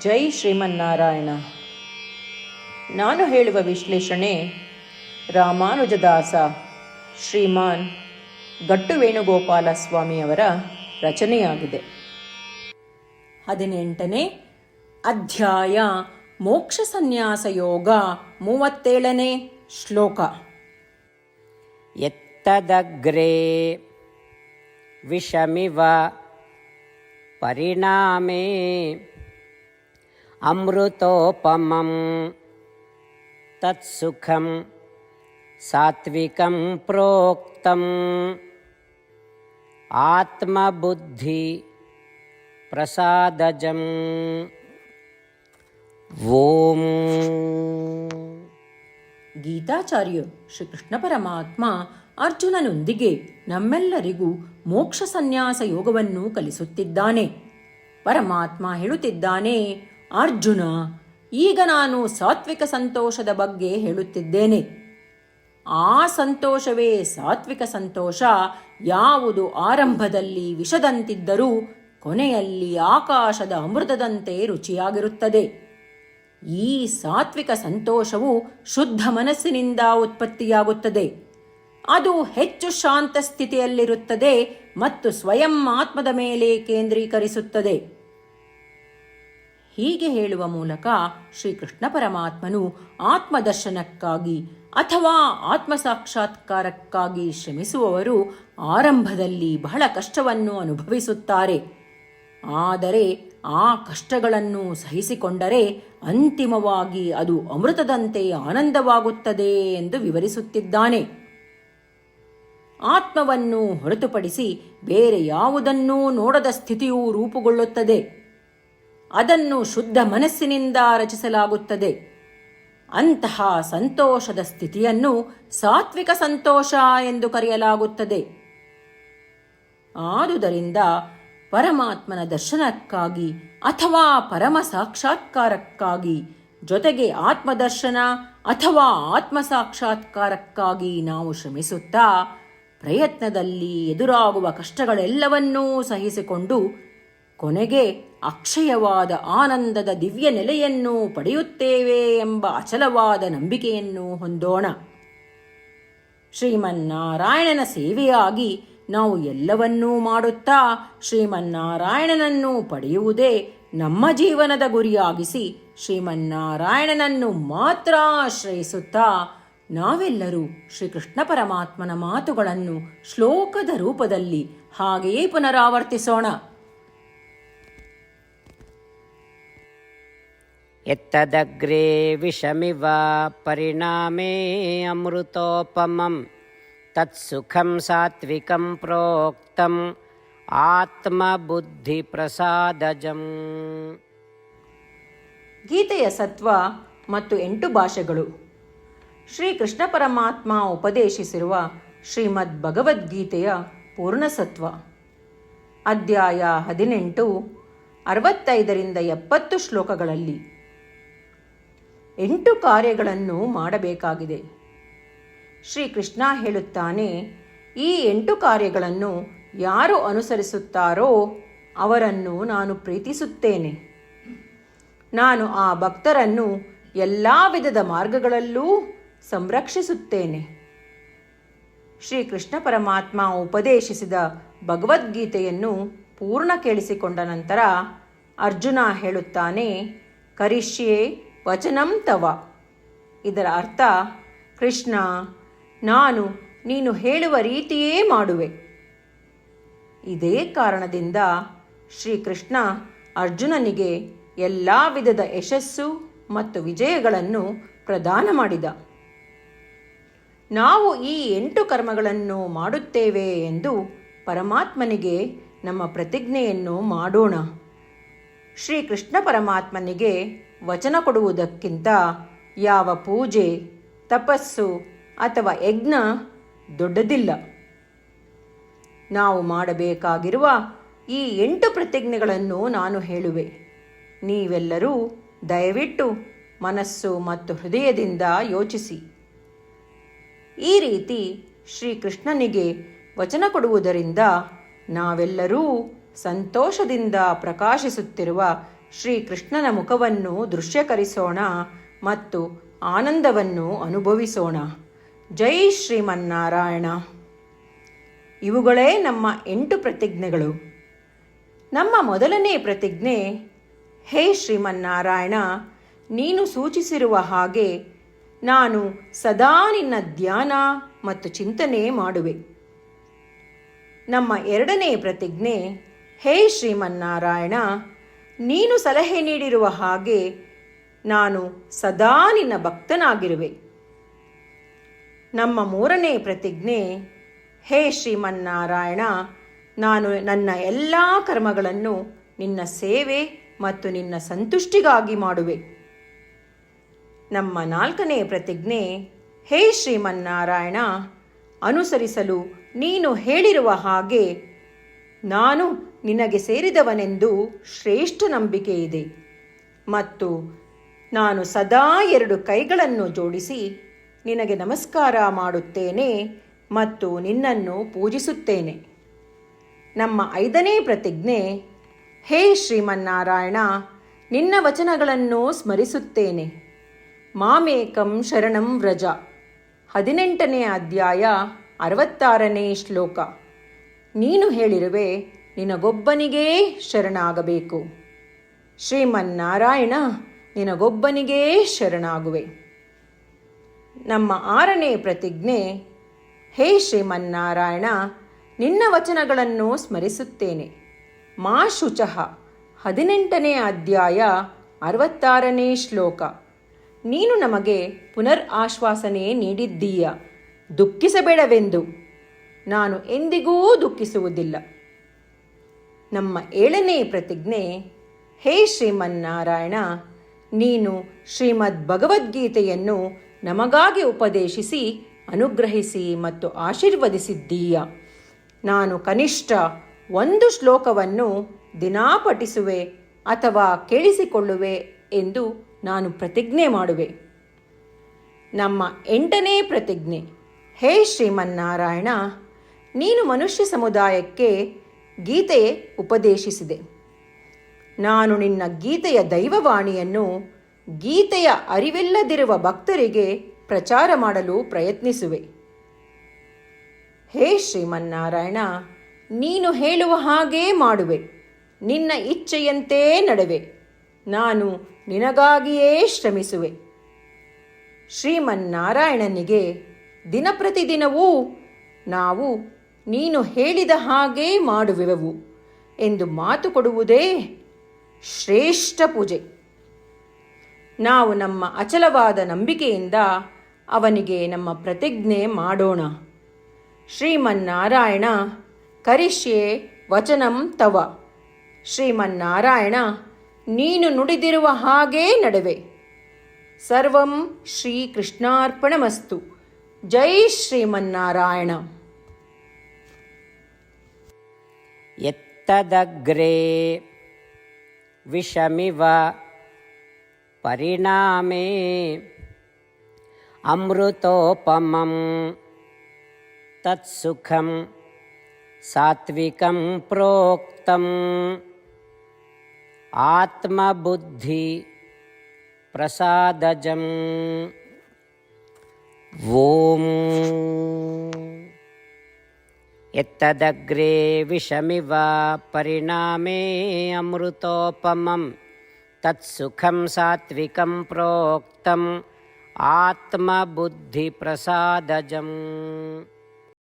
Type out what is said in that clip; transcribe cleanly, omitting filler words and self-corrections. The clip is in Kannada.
ಜೈ ಶ್ರೀಮನ್ನಾರಾಯಣ. ನಾನು ಹೇಳುವ ವಿಶ್ಲೇಷಣೆ ರಾಮಾನುಜದಾಸ ಶ್ರೀಮಾನ್ ಗಟ್ಟು ವೇಣುಗೋಪಾಲ ಸ್ವಾಮಿಯವರ ರಚನೆಯಾಗಿದೆ. 18ನೇ ಅಧ್ಯಾಯ ಮೋಕ್ಷ ಸನ್ಯಾಸ ಯೋಗ. 37ನೇ ಶ್ಲೋಕ. ಎತ್ತದಗ್ರೇ ವಿಷಮಿವ ಪರಿಣಾಮೇ ಅಮೃತೋಪಮಂ ತತ್ಸುಖಂ ಸಾತ್ವಿಕಂ ಪ್ರೋಕ್ತಂ ಆತ್ಮಬುದ್ಧಿ ಪ್ರಸಾದಜಂ. ಓಂ. ಗೀತಾಚಾರ್ಯರು ಶ್ರೀಕೃಷ್ಣ ಪರಮಾತ್ಮ ಅರ್ಜುನನೊಂದಿಗೆ ನಮ್ಮೆಲ್ಲರಿಗೂ ಮೋಕ್ಷ ಸನ್ಯಾಸ ಯೋಗವನ್ನು ಕಲಿಸುತ್ತಿದ್ದಾನೆ. ಪರಮಾತ್ಮ ಹೇಳುತ್ತಿದ್ದಾನೆ, ಅರ್ಜುನ, ಈಗ ನಾನು ಸಾತ್ವಿಕ ಸಂತೋಷದ ಬಗ್ಗೆ ಹೇಳುತ್ತಿದ್ದೇನೆ. ಆ ಸಂತೋಷವೇ ಸಾತ್ವಿಕ ಸಂತೋಷ. ಯಾವುದು ಆರಂಭದಲ್ಲಿ ವಿಷದಂತಿದ್ದರೂ ಕೊನೆಯಲ್ಲಿ ಆಕಾಶದ ಅಮೃತದಂತೆ ರುಚಿಯಾಗಿರುತ್ತದೆ. ಈ ಸಾತ್ವಿಕ ಸಂತೋಷವು ಶುದ್ಧ ಮನಸ್ಸಿನಿಂದ ಉತ್ಪತ್ತಿಯಾಗುತ್ತದೆ. ಅದು ಹೆಚ್ಚು ಶಾಂತ ಸ್ಥಿತಿಯಲ್ಲಿರುತ್ತದೆ ಮತ್ತು ಸ್ವಯಂ ಆತ್ಮದ ಮೇಲೆ ಕೇಂದ್ರೀಕರಿಸುತ್ತದೆ. ಹೀಗೆ ಹೇಳುವ ಮೂಲಕ ಶ್ರೀಕೃಷ್ಣ ಪರಮಾತ್ಮನು ಆತ್ಮದರ್ಶನಕ್ಕಾಗಿ ಅಥವಾ ಆತ್ಮ ಸಾಕ್ಷಾತ್ಕಾರಕ್ಕಾಗಿ ಶ್ರಮಿಸುವವರು ಆರಂಭದಲ್ಲಿ ಬಹಳ ಕಷ್ಟವನ್ನು ಅನುಭವಿಸುತ್ತಾರೆ. ಆದರೆ ಆ ಕಷ್ಟಗಳನ್ನು ಸಹಿಸಿಕೊಂಡರೆ ಅಂತಿಮವಾಗಿ ಅದು ಅಮೃತದಂತೆ ಆನಂದವಾಗುತ್ತದೆ ಎಂದು ವಿವರಿಸುತ್ತಿದ್ದಾನೆ. ಆತ್ಮವನ್ನು ಹೊರತುಪಡಿಸಿ ಬೇರೆ ಯಾವುದನ್ನೂ ನೋಡದ ಸ್ಥಿತಿಯು ರೂಪುಗೊಳ್ಳುತ್ತದೆ. ಅದನ್ನು ಶುದ್ಧ ಮನಸ್ಸಿನಿಂದ ರಚಿಸಲಾಗುತ್ತದೆ. ಅಂತಹ ಸಂತೋಷದ ಸ್ಥಿತಿಯನ್ನು ಸಾತ್ವಿಕ ಸಂತೋಷ ಎಂದು ಕರೆಯಲಾಗುತ್ತದೆ. ಆದುದರಿಂದ ಪರಮಾತ್ಮನ ದರ್ಶನಕ್ಕಾಗಿ ಅಥವಾ ಪರಮ ಸಾಕ್ಷಾತ್ಕಾರಕ್ಕಾಗಿ ಜೊತೆಗೆ ಆತ್ಮದರ್ಶನ ಅಥವಾ ಆತ್ಮ ಸಾಕ್ಷಾತ್ಕಾರಕ್ಕಾಗಿ ನಾವು ಶ್ರಮಿಸುತ್ತಾ ಪ್ರಯತ್ನದಲ್ಲಿ ಎದುರಾಗುವ ಕಷ್ಟಗಳೆಲ್ಲವನ್ನೂ ಸಹಿಸಿಕೊಂಡು ಕೊನೆಗೆ ಅಕ್ಷಯವಾದ ಆನಂದದ ದಿವ್ಯ ನೆಲೆಯನ್ನು ಪಡೆಯುತ್ತೇವೆ ಎಂಬ ಅಚಲವಾದ ನಂಬಿಕೆಯನ್ನು ಹೊಂದೋಣ. ಶ್ರೀಮನ್ನಾರಾಯಣನ ಸೇವೆಯಾಗಿ ನಾವು ಎಲ್ಲವನ್ನೂ ಮಾಡುತ್ತಾ ಶ್ರೀಮನ್ನಾರಾಯಣನನ್ನು ಪಡೆಯುವುದೇ ನಮ್ಮ ಜೀವನದ ಗುರಿಯಾಗಿಸಿ ಶ್ರೀಮನ್ನಾರಾಯಣನನ್ನು ಮಾತ್ರ ಆಶ್ರಯಿಸುತ್ತಾ ನಾವೆಲ್ಲರೂ ಶ್ರೀಕೃಷ್ಣ ಪರಮಾತ್ಮನ ಮಾತುಗಳನ್ನು ಶ್ಲೋಕದ ರೂಪದಲ್ಲಿ ಹಾಗೆಯೇ ಪುನರಾವರ್ತಿಸೋಣ. ಎತ್ತದಗ್ರೇ ವಿಷಮಿವ ಪರಿಣಾಮೇ ಅಮೃತೋಪಮಂ ತತ್ಸುಖಂ ಸಾತ್ವಿಕಂ ಪ್ರೋಕ್ತಂ ಆತ್ಮಬುದ್ಧಿ ಪ್ರಸಾದಜಂ. ಗೀತೆಯ ಸತ್ವ ಮತ್ತು 8 ಭಾಷೆಗಳು. ಶ್ರೀಕೃಷ್ಣ ಪರಮಾತ್ಮ ಉಪದೇಶಿಸಿರುವ ಶ್ರೀಮದ್ ಭಗವದ್ಗೀತೆಯ ಪೂರ್ಣಸತ್ವ. ಅಧ್ಯಾಯ 18, 65ರಿಂದ 70 ಶ್ಲೋಕಗಳಲ್ಲಿ 8 ಕಾರ್ಯಗಳನ್ನು ಮಾಡಬೇಕಾಗಿದೆ. ಶ್ರೀಕೃಷ್ಣ ಹೇಳುತ್ತಾನೆ, ಈ 8 ಕಾರ್ಯಗಳನ್ನು ಯಾರು ಅನುಸರಿಸುತ್ತಾರೋ ಅವರನ್ನು ನಾನು ಪ್ರೀತಿಸುತ್ತೇನೆ. ನಾನು ಆ ಭಕ್ತರನ್ನು ಎಲ್ಲ ವಿಧದ ಮಾರ್ಗಗಳಲ್ಲೂ ಸಂರಕ್ಷಿಸುತ್ತೇನೆ. ಶ್ರೀಕೃಷ್ಣ ಪರಮಾತ್ಮ ಉಪದೇಶಿಸಿದ ಭಗವದ್ಗೀತೆಯನ್ನು ಪೂರ್ಣ ಕೇಳಿಸಿಕೊಂಡ ನಂತರ ಅರ್ಜುನ ಹೇಳುತ್ತಾನೆ, ಕರಿಷ್ಯೆ ವಚನಂ ತವ. ಇದರ ಅರ್ಥ, ಕೃಷ್ಣ, ನಾನು ನೀನು ಹೇಳುವ ರೀತಿಯೇ ಮಾಡುವೆ. ಇದೇ ಕಾರಣದಿಂದ ಶ್ರೀಕೃಷ್ಣ ಅರ್ಜುನನಿಗೆ ಎಲ್ಲ ವಿಧದ ಯಶಸ್ಸು ಮತ್ತು ವಿಜಯಗಳನ್ನು ಪ್ರದಾನ ಮಾಡಿದ. ನಾವು ಈ 8 ಕರ್ಮಗಳನ್ನು ಮಾಡುತ್ತೇವೆ ಎಂದು ಪರಮಾತ್ಮನಿಗೆ ನಮ್ಮ ಪ್ರತಿಜ್ಞೆಯನ್ನು ಮಾಡೋಣ. ಶ್ರೀಕೃಷ್ಣ ಪರಮಾತ್ಮನಿಗೆ ವಚನ ಕೊಡುವುದಕ್ಕಿಂತ ಯಾವ ಪೂಜೆ, ತಪಸ್ಸು ಅಥವಾ ಯಜ್ಞ ದೊಡ್ಡದಿಲ್ಲ. ನಾವು ಮಾಡಬೇಕಾಗಿರುವ ಈ 8 ಪ್ರತಿಜ್ಞೆಗಳನ್ನು ನಾನು ಹೇಳುವೆ. ನೀವೆಲ್ಲರೂ ದಯವಿಟ್ಟು ಮನಸ್ಸು ಮತ್ತು ಹೃದಯದಿಂದ ಯೋಚಿಸಿ. ಈ ರೀತಿ ಶ್ರೀಕೃಷ್ಣನಿಗೆ ವಚನ ಕೊಡುವುದರಿಂದ ನಾವೆಲ್ಲರೂ ಸಂತೋಷದಿಂದ ಪ್ರಕಾಶಿಸುತ್ತಿರುವ ಶ್ರೀಕೃಷ್ಣನ ಮುಖವನ್ನು ದೃಶ್ಯಕರಿಸೋಣ ಮತ್ತು ಆನಂದವನ್ನು ಅನುಭವಿಸೋಣ. ಜೈ ಶ್ರೀಮನ್ನಾರಾಯಣ. ಇವುಗಳೇ ನಮ್ಮ 8 ಪ್ರತಿಜ್ಞೆಗಳು. ನಮ್ಮ ಮೊದಲನೇ ಪ್ರತಿಜ್ಞೆ, ಹೇ ಶ್ರೀಮನ್ನಾರಾಯಣ, ನೀನು ಸೂಚಿಸಿರುವ ಹಾಗೆ ನಾನು ಸದಾ ನಿನ್ನ ಧ್ಯಾನ ಮತ್ತು ಚಿಂತನೆ ಮಾಡುವೆ. ನಮ್ಮ ಎರಡನೇ ಪ್ರತಿಜ್ಞೆ, ಹೇ ಶ್ರೀಮನ್ನಾರಾಯಣ, ನೀನು ಸಲಹೆ ನೀಡಿರುವ ಹಾಗೆ ನಾನು ಸದಾ ನಿನ್ನ ಭಕ್ತನಾಗಿರುವೆ. ನಮ್ಮ ಮೂರನೇ ಪ್ರತಿಜ್ಞೆ, ಹೇ ಶ್ರೀಮನ್ನಾರಾಯಣ, ನಾನು ನನ್ನ ಎಲ್ಲ ಕರ್ಮಗಳನ್ನು ನಿನ್ನ ಸೇವೆ ಮತ್ತು ನಿನ್ನ ಸಂತುಷ್ಟಿಗಾಗಿ ಮಾಡುವೆ. ನಮ್ಮ ನಾಲ್ಕನೇ ಪ್ರತಿಜ್ಞೆ, ಹೇ ಶ್ರೀಮನ್ನಾರಾಯಣ, ಅನುಸರಿಸಲು ನೀನು ಹೇಳಿರುವ ಹಾಗೆ ನಾನು ನಿನಗೆ ಸೇರಿದವನೆಂದು ಶ್ರೇಷ್ಠ ನಂಬಿಕೆ ಇದೆ ಮತ್ತು ನಾನು ಸದಾ 2 ಕೈಗಳನ್ನು ಜೋಡಿಸಿ ನಿನಗೆ ನಮಸ್ಕಾರ ಮಾಡುತ್ತೇನೆ ಮತ್ತು ನಿನ್ನನ್ನು ಪೂಜಿಸುತ್ತೇನೆ. ನಮ್ಮ 5ನೇ ಪ್ರತಿಜ್ಞೆ, ಹೇ ಶ್ರೀಮನ್ನಾರಾಯಣ, ನಿನ್ನ ವಚನಗಳನ್ನು ಸ್ಮರಿಸುತ್ತೇನೆ. ಮಾಮೇಕಂ ಶರಣಂ ವ್ರಜ, 18ನೇ ಅಧ್ಯಾಯ 66ನೇ ಶ್ಲೋಕ. ನೀನು ಹೇಳಿರುವೆ, ನಿನಗೊಬ್ಬನಿಗೇ ಶರಣಾಗಬೇಕು. ಶ್ರೀಮನ್ನಾರಾಯಣ, ನಿನಗೊಬ್ಬನಿಗೇ ಶರಣಾಗುವೆ. ನಮ್ಮ 6ನೇ ಪ್ರತಿಜ್ಞೆ, ಹೇ ಶ್ರೀಮನ್ನಾರಾಯಣ, ನಿನ್ನ ವಚನಗಳನ್ನು ಸ್ಮರಿಸುತ್ತೇನೆ. ಮಾ ಶುಚಃ, 18ನೇ ಅಧ್ಯಾಯ 66ನೇ ಶ್ಲೋಕ. ನೀನು ನಮಗೆ ಪುನರ್ ಆಶ್ವಾಸನೆ ನೀಡಿದ್ದೀಯ, ದುಃಖಿಸಬೇಡವೆಂದು. ನಾನು ಎಂದಿಗೂ ದುಃಖಿಸುವುದಿಲ್ಲ. ನಮ್ಮ 7ನೇ ಪ್ರತಿಜ್ಞೆ, ಹೇ ಶ್ರೀಮನ್ನಾರಾಯಣ, ನೀನು ಶ್ರೀಮದ್ ಭಗವದ್ಗೀತೆಯನ್ನು ನಮಗಾಗಿ ಉಪದೇಶಿಸಿ ಅನುಗ್ರಹಿಸಿ ಮತ್ತು ಆಶೀರ್ವದಿಸಿದ್ದೀಯ. ನಾನು ಕನಿಷ್ಠ 1 ಶ್ಲೋಕವನ್ನು ದಿನಾ ಪಠಿಸುವೆ ಅಥವಾ ಕೇಳಿಸಿಕೊಳ್ಳುವೆ ಎಂದು ನಾನು ಪ್ರತಿಜ್ಞೆ ಮಾಡುವೆ. ನಮ್ಮ 8ನೇ ಪ್ರತಿಜ್ಞೆ, ಹೇ ಶ್ರೀಮನ್ನಾರಾಯಣ, ನೀನು ಮನುಷ್ಯ ಸಮುದಾಯಕ್ಕೆ ಗೀತೆ ಉಪದೇಶಿಸಿದೆ. ನಾನು ನಿನ್ನ ಗೀತೆಯ ದೈವವಾಣಿಯನ್ನು ಗೀತೆಯ ಅರಿವಿಲ್ಲದಿರುವ ಭಕ್ತರಿಗೆ ಪ್ರಚಾರ ಮಾಡಲು ಪ್ರಯತ್ನಿಸುವೆ. ಹೇ ಶ್ರೀಮನ್ನಾರಾಯಣ, ನೀನು ಹೇಳುವ ಹಾಗೇ ಮಾಡುವೆ. ನಿನ್ನ ಇಚ್ಛೆಯಂತೆ ನಡೆವೆ. ನಾನು ನಿನಗಾಗಿಯೇ ಶ್ರಮಿಸುವೆ. ಶ್ರೀಮನ್ನಾರಾಯಣನಿಗೆ ದಿನಪ್ರತಿದಿನವೂ ನಾವು ನೀನು ಹೇಳಿದ ಹಾಗೇ ಮಾಡುವೆವು ಎಂದು ಮಾತು ಕೊಡುವುದೇ ಶ್ರೇಷ್ಠ ಪೂಜೆ. ನಾವು ನಮ್ಮ ಅಚಲವಾದ ನಂಬಿಕೆಯಿಂದ ಅವನಿಗೆ ನಮ್ಮ ಪ್ರತಿಜ್ಞೆ ಮಾಡೋಣ. ಶ್ರೀಮನ್ನಾರಾಯಣ, ಕರಿಷ್ಯೆ ವಚನಂ ತವ. ಶ್ರೀಮನ್ನಾರಾಯಣ, ನೀನು ನುಡಿದಿರುವ ಹಾಗೇ ನಡೆವೆ. ಸರ್ವಂ ಶ್ರೀಕೃಷ್ಣಾರ್ಪಣಮಸ್ತು. ಜೈ ಶ್ರೀಮನ್ನಾರಾಯಣ. ಯತ್ತದಗ್ರೇ ವಿಷಮಿವ ಪರಿಣಾಮೇ ಅಮೃತೋಪಮಂ ತತ್ಸುಖಂ ಸಾತ್ವಿಕಂ ಪ್ರೋಕ್ತಂ ಆತ್ಮಬುದ್ಧಿ ಪ್ರಸಾದಜಂ. ಓಂ ಯತ್ತದಗ್ರೇ ವಿಷಮಿವ ಪರಿಣಾಮೇ ಅಮೃತೋಪಮಂ ತತ್ಸುಖಂ ಸಾತ್ವಿಕಂ ಪ್ರೋಕ್ತಂ ಆತ್ಮಬುದ್ಧಿ ಪ್ರಸಾದಜಂ.